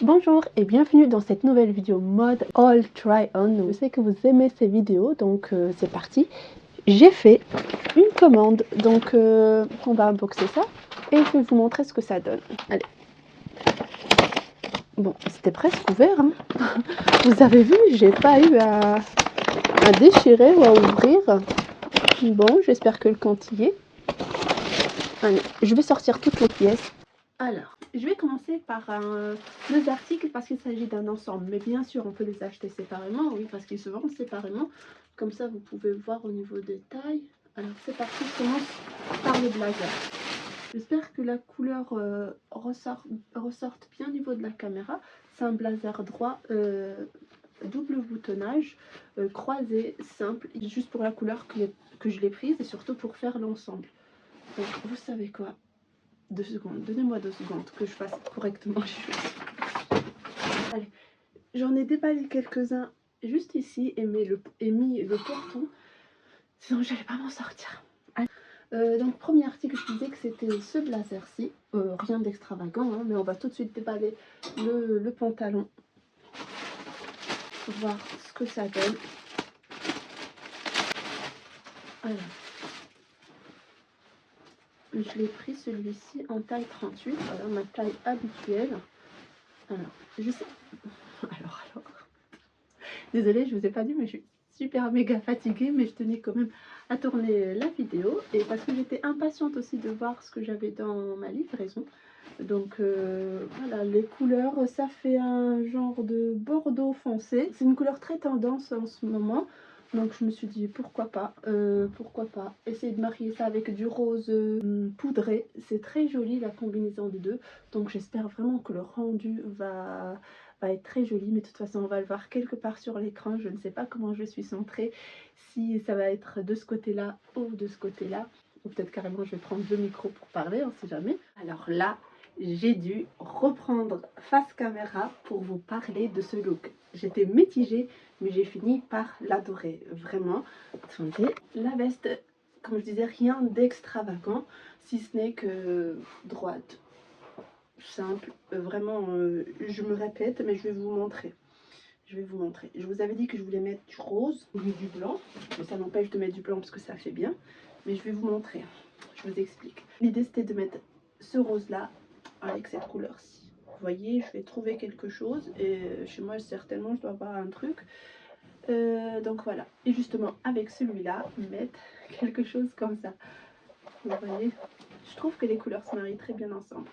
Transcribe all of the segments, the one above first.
Bonjour et bienvenue dans cette nouvelle vidéo mode All Try On. Je sais que vous aimez ces vidéos, donc c'est parti. J'ai fait une commande, donc on va unboxer ça et je vais vous montrer ce que ça donne. Allez. Bon, c'était presque ouvert, hein. Vous avez vu, j'ai pas eu à déchirer ou à ouvrir. Bon, j'espère que le compte y est. Allez, je vais sortir toutes les pièces. Alors, je vais commencer par deux articles parce qu'il s'agit d'un ensemble. Mais bien sûr, on peut les acheter séparément, oui, parce qu'ils se vendent séparément. Comme ça, vous pouvez voir au niveau des tailles. Alors, c'est parti, je commence par le blazer. J'espère que la couleur ressorte bien au niveau de la caméra. C'est un blazer droit, double boutonnage, croisé, simple, juste pour la couleur que je l'ai prise et surtout pour faire l'ensemble. Donc, vous savez quoi? 2 secondes, donnez-moi 2 secondes que je fasse correctement les choses. Allez, j'en ai déballé quelques-uns juste ici et mis le pour-tout, sinon j'allais pas m'en sortir. Donc premier article, je disais que c'était ce blazer-ci, rien d'extravagant, hein, mais on va tout de suite déballer le pantalon pour voir ce que ça donne. Alors, je l'ai pris celui-ci en taille 38, voilà ma taille habituelle. Alors, je sais... Alors... Désolée, je vous ai pas dit, mais je suis super méga fatiguée, mais je tenais quand même à tourner la vidéo et parce que j'étais impatiente aussi de voir ce que j'avais dans ma livraison. Donc voilà, les couleurs, ça fait un genre de bordeaux foncé. C'est une couleur très tendance en ce moment. Donc je me suis dit pourquoi pas essayer de marier ça avec du rose poudré. C'est très joli la combinaison des deux. Donc j'espère vraiment que le rendu va être très joli, mais de toute façon on va le voir quelque part sur l'écran. Je ne sais pas comment je suis centrée, si ça va être de ce côté là ou de ce côté là, ou peut-être carrément je vais prendre deux micros pour parler, on sait jamais. Alors là j'ai dû reprendre face caméra pour vous parler de ce look. J'étais mitigée, mais j'ai fini par l'adorer, vraiment. Attendez, la veste, comme je disais, rien d'extravagant, si ce n'est que droite, simple, vraiment, je me répète, mais je vais vous montrer. Je vous avais dit que je voulais mettre du rose ou du blanc, mais ça n'empêche de mettre du blanc parce que ça fait bien. Mais je vais vous montrer, je vous explique. L'idée c'était de mettre ce rose là avec cette couleur-ci. Vous voyez, je vais trouver quelque chose et chez moi certainement je dois avoir un truc. Donc voilà, et justement avec celui-là, mettre quelque chose comme ça. Vous voyez, je trouve que les couleurs se marient très bien ensemble.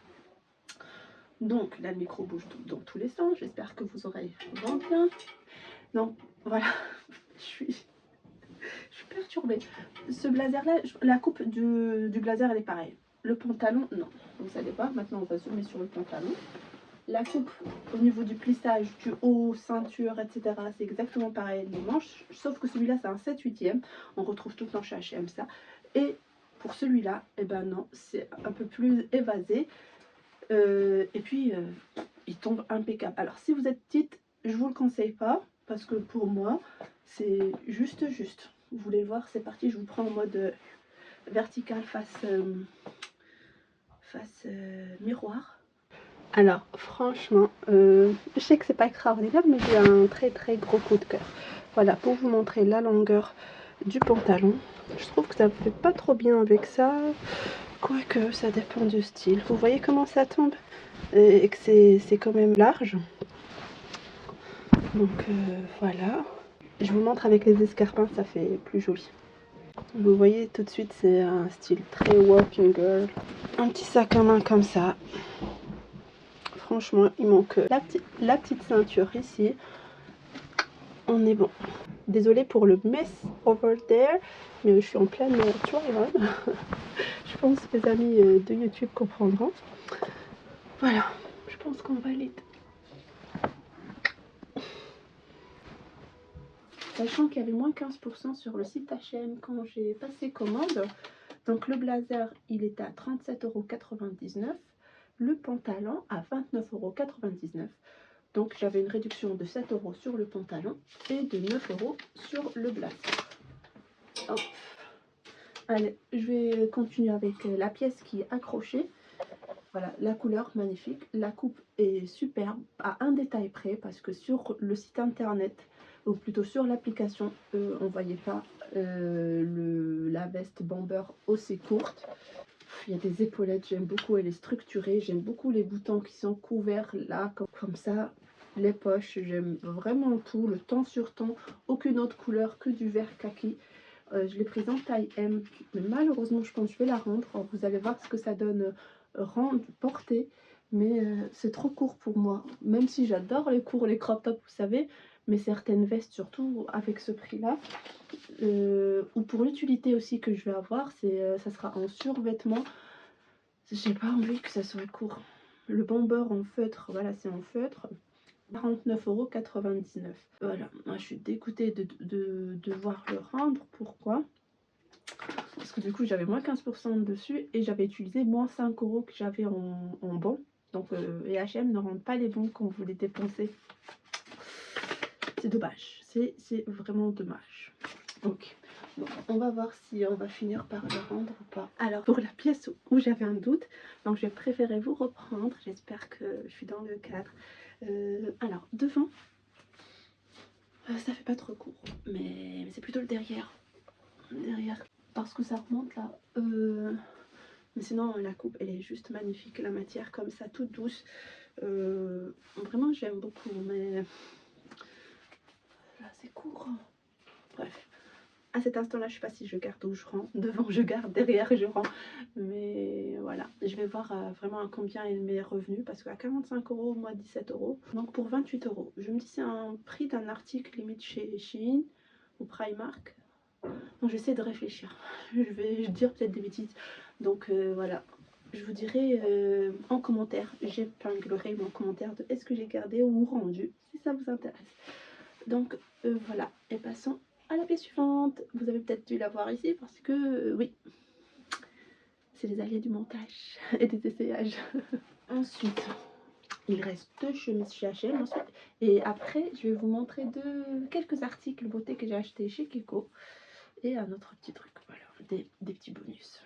Donc là le micro bouge dans tous les sens, j'espère que vous aurez vont bien. Donc voilà, je suis perturbée. Ce blazer là, la coupe du blazer elle est pareille. Le pantalon, non. Vous savez pas, maintenant on va zoomer sur le pantalon. La coupe au niveau du plissage, du haut, ceinture, etc. c'est exactement pareil, les manches, sauf que celui-là c'est un 7/8e. On retrouve tout le temps chez H&M ça. Et pour celui-là, eh ben non, c'est un peu plus évasé. Et puis il tombe impeccable. Alors si vous êtes petite, je vous le conseille pas parce que pour moi c'est juste. Vous voulez le voir, c'est parti, je vous prends en mode vertical face miroir. Alors franchement, je sais que c'est pas extraordinaire, mais j'ai un très gros coup de cœur. Voilà, pour vous montrer la longueur du pantalon. Je trouve que ça ne fait pas trop bien avec ça, quoique ça dépend du style. Vous voyez comment ça tombe et que c'est quand même large. Donc voilà. Je vous montre avec les escarpins, ça fait plus joli. Vous voyez tout de suite, c'est un style très working girl. Un petit sac à main comme ça. Franchement, il manque la petite ceinture ici. On est bon. Désolée pour le mess over there, mais je suis en pleine try-on. Je pense que les amis de YouTube comprendront. Voilà, je pense qu'on valide. Sachant qu'il y avait moins 15% sur le site H&M quand j'ai passé commande. Donc le blazer, il est à 37,99 €. Le pantalon à 29,99 €. Donc j'avais une réduction de 7 € sur le pantalon et de 9 € sur le blazer. Hop. Allez, je vais continuer avec la pièce qui est accrochée. Voilà, la couleur magnifique, la coupe est superbe à un détail près parce que sur le site internet ou plutôt sur l'application, on voyait pas la veste bomber aussi courte. Il y a des épaulettes, j'aime beaucoup, elle est structurée, j'aime beaucoup les boutons qui sont couverts là comme ça. Les poches, j'aime vraiment tout, le temps sur temps, aucune autre couleur que du vert kaki. Je l'ai prise en taille M, mais malheureusement je pense que je vais la rendre. Alors, vous allez voir ce que ça donne portée, mais c'est trop court pour moi. Même si j'adore les courts, les crop tops, vous savez, mais certaines vestes, surtout avec ce prix-là, ou pour l'utilité aussi que je vais avoir, ça sera en survêtement. J'ai pas envie que ça soit court. Le bomber en feutre, voilà, c'est en feutre. 49,99 €. Voilà, moi je suis dégoûtée de devoir le rendre. Pourquoi? Parce que du coup j'avais moins 15% dessus et j'avais utilisé moins 5 € que j'avais en bon. Donc et H&M ne rend pas les bons quand vous les dépensez. C'est dommage, c'est vraiment dommage. Ok, bon, on va voir si on va finir par le rendre ou pas. Alors pour la pièce où j'avais un doute, donc j'ai préféré vous reprendre. J'espère que je suis dans le cadre. Alors devant, ça fait pas trop court, mais c'est plutôt le derrière. Parce que ça remonte là. Mais sinon la coupe elle est juste magnifique, la matière comme ça toute douce. Vraiment j'aime beaucoup, mais là c'est court. Bref, à cet instant là je sais pas si je garde ou je rends. Devant je garde, derrière je rends. Mais voilà, je vais voir vraiment à combien est mes revenus, parce qu'à 45 €, moi 17 €. Donc pour 28 €, je me dis c'est un prix d'un article limite chez Shein ou Primark. Donc j'essaie de réfléchir. Je vais dire peut-être des bêtises. Donc voilà. Je vous dirai en commentaire. J'épinglerai mon commentaire de est-ce que j'ai gardé ou rendu, si ça vous intéresse. Donc voilà. Et passons à la pièce suivante. Vous avez peut-être dû la voir ici parce que oui. C'est les alliés du montage et des essayages. Ensuite, il reste 2 chemises chez H&M ensuite. Et après, je vais vous montrer quelques articles beauté que j'ai acheté chez Kiko. Et un autre petit truc, voilà, des petits bonus.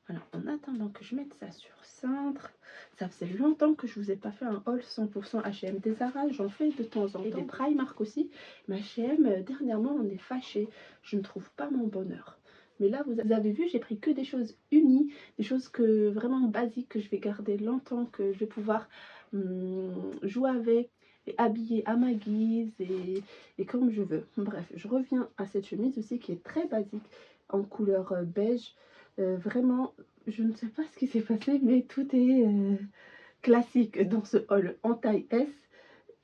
Voilà, en attendant que je mette ça sur cintre, ça faisait longtemps que je vous ai pas fait un haul 100% H&M. Des Zara, j'en fais de temps en temps. Et des Primark aussi. Mais H&M, dernièrement, on est fâché. Je ne trouve pas mon bonheur. Mais là, vous avez vu, j'ai pris que des choses unies, des choses que vraiment basiques, que je vais garder longtemps, que je vais pouvoir jouer avec, et habiller à ma guise et comme je veux. Bref, je reviens à cette chemise aussi qui est très basique, en couleur beige. Vraiment, je ne sais pas ce qui s'est passé, mais tout est classique dans ce haul en taille S.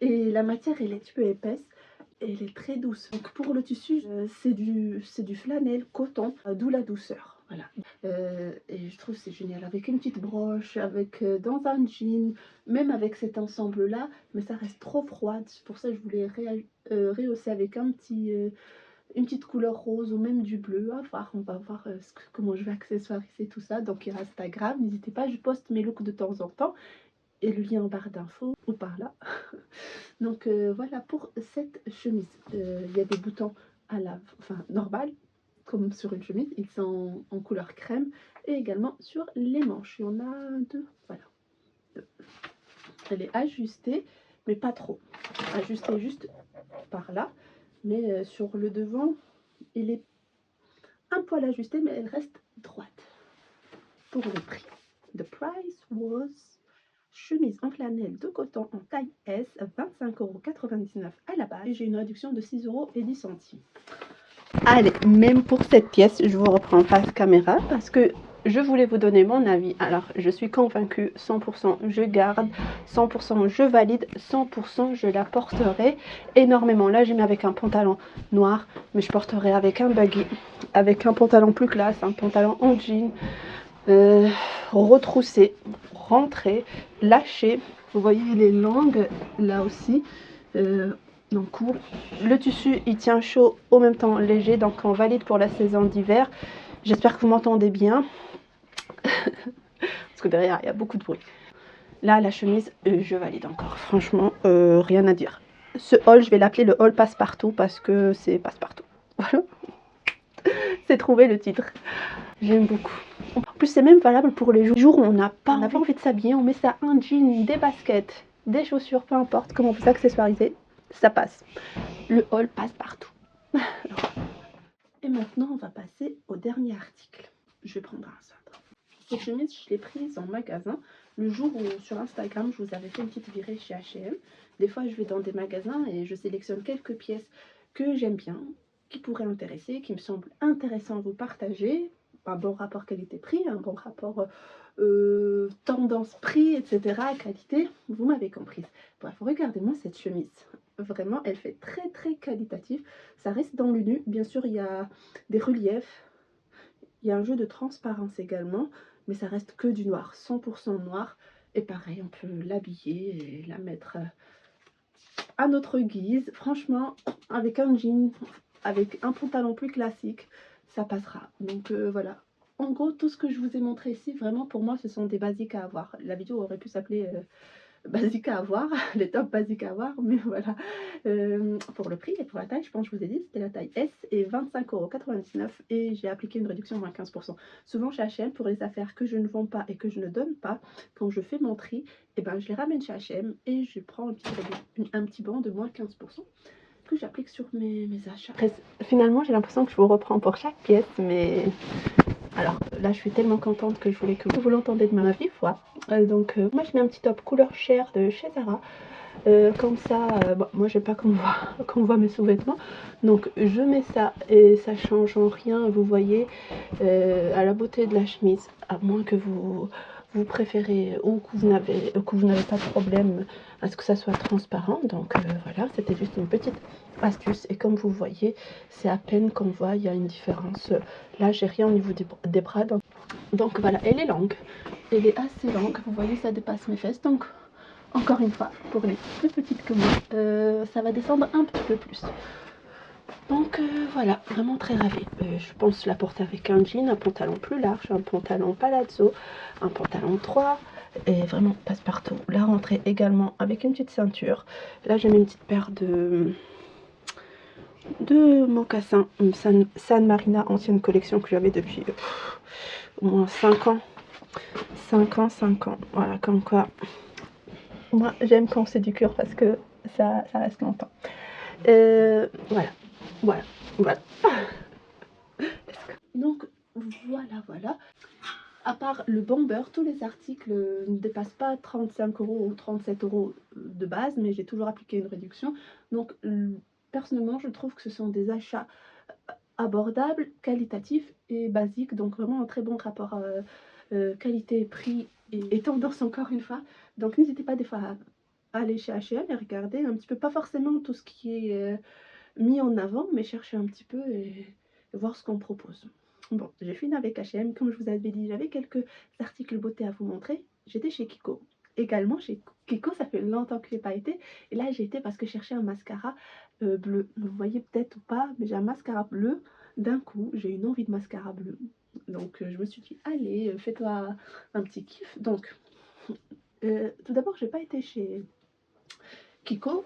Et la matière, elle est un petit peu épaisse. Et elle est très douce. Donc pour le tissu, c'est du flanelle coton, d'où la douceur. Voilà. Et je trouve c'est génial. Avec une petite broche, avec dans un jean, même avec cet ensemble là, mais ça reste trop froide. C'est pour ça que je voulais rehausser avec une petite couleur rose ou même du bleu. À voir, on va voir comment je vais accessoiriser tout ça. Donc il y a Instagram, n'hésitez pas, je poste mes looks de temps en temps. Et le lien en barre d'infos ou par là. Donc voilà pour cette chemise. Il y a des boutons normal, comme sur une chemise. Ils sont en couleur crème. Et également sur les manches. Il y en a 2. Voilà. 2. Elle est ajustée, mais pas trop. Ajustée juste par là. Mais sur le devant, il est un poil ajusté, mais elle reste droite. Pour le prix. The price was... chemise en flanelle de coton en taille S, 25,99 € à la base. Et j'ai une réduction de 6,10 €. Allez, même pour cette pièce, je vous reprends face caméra parce que je voulais vous donner mon avis. Alors, je suis convaincue, 100% je garde, 100% je valide, 100% je la porterai énormément. Là, j'ai mis avec un pantalon noir, mais je porterai avec un baggy, avec un pantalon plus classe, un pantalon en jean. Retrousser, rentrer, lâcher. Vous voyez les langues là aussi. Donc court. Le tissu il tient chaud, au même temps léger, donc on valide pour la saison d'hiver. J'espère que vous m'entendez bien parce que derrière il y a beaucoup de bruit. Là la chemise je valide encore, franchement rien à dire. Ce haul je vais l'appeler le haul passe-partout parce que c'est passe-partout. Voilà. C'est trouver le titre. J'aime beaucoup. En plus, c'est même valable pour les jours où on n'a pas envie de s'habiller. On met ça, un jean, des baskets, des chaussures, peu importe comment vous accessoiriser, ça passe. Le haul passe partout. Et maintenant, on va passer au dernier article. Je vais prendre un cintre. Cette chemise, je l'ai prise en magasin le jour où sur Instagram, je vous avais fait une petite virée chez H&M. Des fois, je vais dans des magasins et je sélectionne quelques pièces que j'aime bien, qui pourraient intéresser, qui me semblent intéressants à vous partager. Un bon rapport qualité-prix, un bon rapport tendance-prix, etc. Qualité, vous m'avez comprise. Bref, regardez-moi cette chemise. Vraiment, elle fait très très qualitative. Ça reste dans le nu. Bien sûr, il y a des reliefs. Il y a un jeu de transparence également. Mais ça reste que du noir, 100% noir. Et pareil, on peut l'habiller et la mettre à notre guise. Franchement, avec un jean, avec un pantalon plus classique, ça passera. Donc voilà. En gros, tout ce que je vous ai montré ici, vraiment pour moi, ce sont des basiques à avoir. La vidéo aurait pu s'appeler basiques à avoir, les tops basiques à avoir, mais voilà. Pour le prix et pour la taille, je pense que je vous ai dit, c'était la taille S et 25,99 € et j'ai appliqué une réduction de moins 15%. Souvent chez H&M, pour les affaires que je ne vends pas et que je ne donne pas, quand je fais mon tri, et ben, je les ramène chez H&M et je prends un petit banc de moins 15% que j'applique sur mes achats. Finalement, j'ai l'impression que je vous reprends pour chaque pièce, mais alors là, je suis tellement contente que je voulais que vous l'entendez de ma vive voix. Donc, moi, je mets un petit top couleur chair de chez Zara. Comme ça, bon, moi, j'aime pas qu'on voit mes sous-vêtements. Donc, je mets ça et ça change en rien, vous voyez, à la beauté de la chemise. À moins que vous préférez ou que vous n'avez pas de problème à ce que ça soit transparent. Donc, voilà, c'était juste une petite astuce. Et comme vous voyez, c'est à peine qu'on voit, il y a une différence. Là, j'ai rien au niveau des bras. Donc voilà, elle est longue. Elle est assez longue. Vous voyez, ça dépasse mes fesses. Donc, encore une fois, pour les plus petites que moi, ça va descendre un petit peu plus. Donc voilà, vraiment très ravie. Je pense la porter avec un jean, un pantalon plus large, un pantalon palazzo, un pantalon 3 et vraiment passe-partout. La rentrée également avec une petite ceinture. Là, j'ai mis une petite paire de mocassins San Marina, ancienne collection que j'avais depuis au moins 5 ans. 5 ans. Voilà, comme quoi. Moi, j'aime quand c'est du cuir parce que ça reste longtemps. Voilà. Donc, voilà. À part le bomber, tous les articles ne dépassent pas 35 € ou 37 € de base, mais j'ai toujours appliqué une réduction. Donc, personnellement, je trouve que ce sont des achats abordables, qualitatifs et basiques. Donc, vraiment un très bon rapport qualité-prix et tendance encore une fois. Donc, n'hésitez pas des fois à aller chez H&M et regarder un petit peu, pas forcément tout ce qui est mis en avant, mais chercher un petit peu et voir ce qu'on propose. Bon, j'ai fini avec H&M. Comme je vous avais dit, j'avais quelques articles beauté à vous montrer. J'étais chez Kiko. Également chez Kiko, ça fait longtemps que je n'ai pas été. Et là, j'ai été parce que je cherchais un mascara bleu. Vous voyez peut-être ou pas, mais j'ai un mascara bleu. D'un coup, j'ai une envie de mascara bleu. Donc, je me suis dit, allez, fais-toi un petit kiff. Donc, tout d'abord, je n'ai pas été chez Kiko.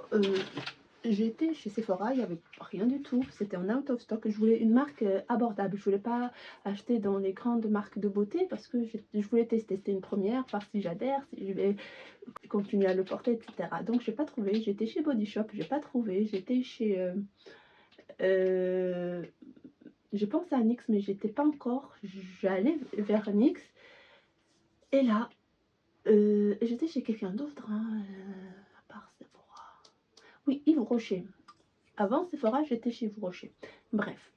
J'ai été chez Sephora, il n'y avait rien du tout, c'était en out of stock. Je voulais une marque abordable, je voulais pas acheter dans les grandes marques de beauté parce que je voulais tester, c'était une première, voir si j'adhère, si je vais continuer à le porter, etc. Donc j'ai pas trouvé, j'étais chez Body Shop, j'ai pas trouvé, j'étais chez... j'ai pensé à NYX mais j'étais pas encore, j'allais vers NYX et là, j'étais chez quelqu'un d'autre, à part Sephora. Oui, Yves Rocher. Avant Sephora, j'étais chez Yves Rocher. Bref,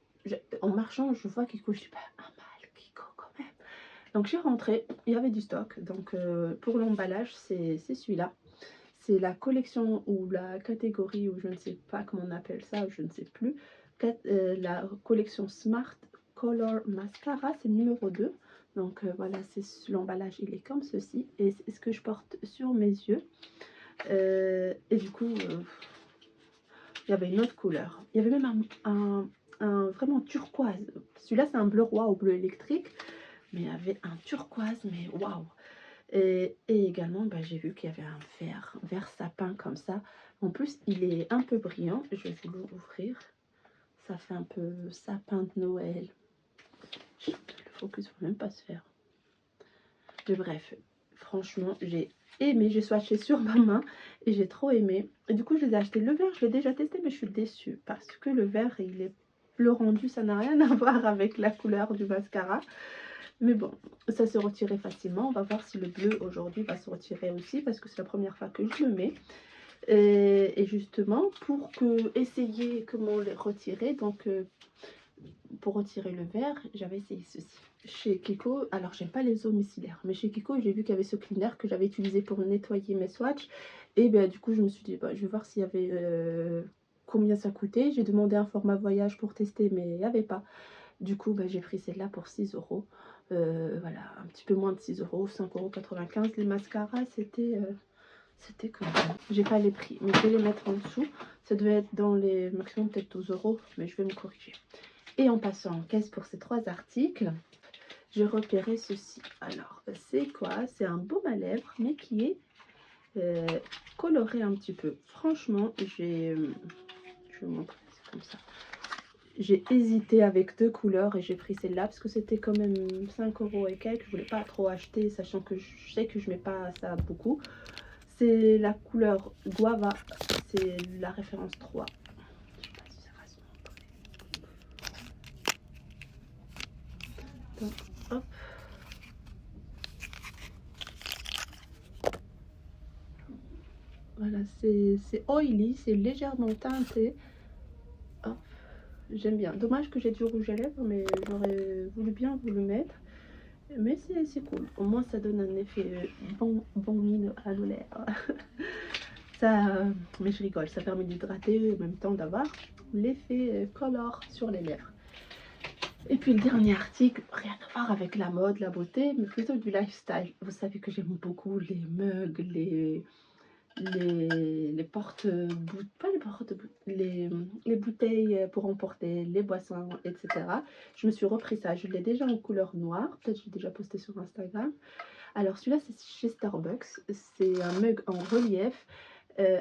en marchant, je vois Kiko, je dis pas un mal, Kiko quand même. Donc je suis rentrée, il y avait du stock. Donc pour l'emballage, c'est celui-là. C'est la collection ou la catégorie, ou je ne sais pas comment on appelle ça, je ne sais plus. La collection Smart Color Mascara, c'est le numéro 2. Donc voilà, c'est l'emballage, il est comme ceci. Et c'est ce que je porte sur mes yeux. Et du coup... il y avait une autre couleur. Il y avait même un vraiment turquoise. Celui-là, c'est un bleu roi au bleu électrique. Mais il y avait un turquoise, mais waouh! Et également, bah, j'ai vu qu'il y avait un vert sapin comme ça. En plus, il est un peu brillant. Je vais vous l'ouvrir. Ça fait un peu sapin de Noël. Le focus ne va même pas se faire. Mais bref, franchement, j'ai aimé. J'ai swatché sur ma main et j'ai trop aimé. Et du coup, je les ai achetés. Le vert, je l'ai déjà testé, mais je suis déçue. Parce que le vert, il est... Le rendu, ça n'a rien à voir avec la couleur du mascara. Mais bon, ça se retirait facilement. On va voir si le bleu aujourd'hui va se retirer aussi. Parce que c'est la première fois que je le mets. Et justement, pour essayer comment les retirer, donc pour retirer le vert, j'avais essayé ceci. Chez Kiko, alors j'aime pas les eaux micellaires, mais chez Kiko, j'ai vu qu'il y avait ce cleaner que j'avais utilisé pour nettoyer mes swatchs. Et ben, du coup, je me suis dit, bah, je vais voir s'il y avait combien ça coûtait. J'ai demandé un format voyage pour tester, mais il n'y avait pas. Du coup, bah, j'ai pris celle-là pour 6 €. Voilà, un petit peu moins de 6 €, 5,95 €. Les mascaras, c'était quand même. J'ai pas les prix, mais je vais les mettre en dessous. Ça devait être dans les maximum peut-être 12 €, mais je vais me corriger. Et en passant en caisse pour ces 3 articles, j'ai repéré ceci. Alors, c'est quoi? C'est un baume à lèvres, mais qui est coloré un petit peu. Franchement, je vais vous montrer, c'est comme ça. J'ai hésité avec 2 couleurs et j'ai pris celle-là parce que c'était quand même 5 € et quelques. Je voulais pas trop acheter, sachant que je sais que je mets pas ça beaucoup. C'est la couleur Guava, c'est la référence 3. Je sais pas si ça va se montrer. Donc, hop. Voilà, c'est oily, c'est légèrement teinté. Hop, j'aime bien. Dommage que j'ai du rouge à lèvres, mais j'aurais voulu bien vous le mettre. Mais c'est cool. Au moins, ça donne un effet bon mine à nos lèvres. Ça, mais je rigole, ça permet d'hydrater en même temps d'avoir l'effet color sur les lèvres. Et puis le dernier article, rien à voir avec la mode, la beauté, mais plutôt du lifestyle. Vous savez que j'aime beaucoup les mugs, les portes pas les portes les bouteilles pour emporter, les boissons, etc. Je me suis repris ça. Je l'ai déjà en couleur noire. Peut-être j'ai déjà posté sur Instagram. Alors celui-là, c'est chez Starbucks. C'est un mug en relief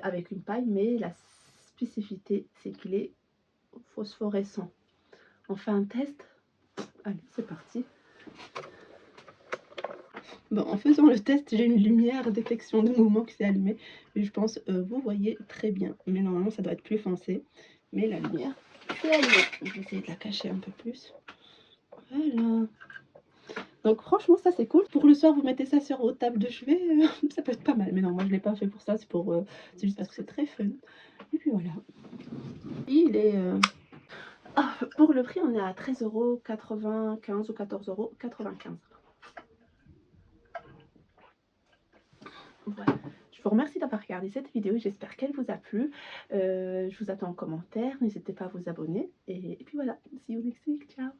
avec une paille, mais la spécificité, c'est qu'il est phosphorescent. On fait un test. Allez, c'est parti. Bon, en faisant le test, j'ai une lumière détection de mouvement qui s'est allumée. Et je pense, vous voyez très bien. Mais normalement, ça doit être plus foncé. Mais la lumière s'est allumée. Je vais essayer de la cacher un peu plus. Voilà. Donc franchement, ça c'est cool. Pour le soir, vous mettez ça sur votre table de chevet. Ça peut être pas mal. Mais non, moi je ne l'ai pas fait pour ça. C'est juste parce que c'est très fun. Et puis voilà. Il est... Ah, pour le prix, on est à 13,95 € ou 14,95 €. Voilà. Je vous remercie d'avoir regardé cette vidéo. J'espère qu'elle vous a plu. Je vous attends en commentaire. N'hésitez pas à vous abonner. Et puis voilà. See you next week. Ciao.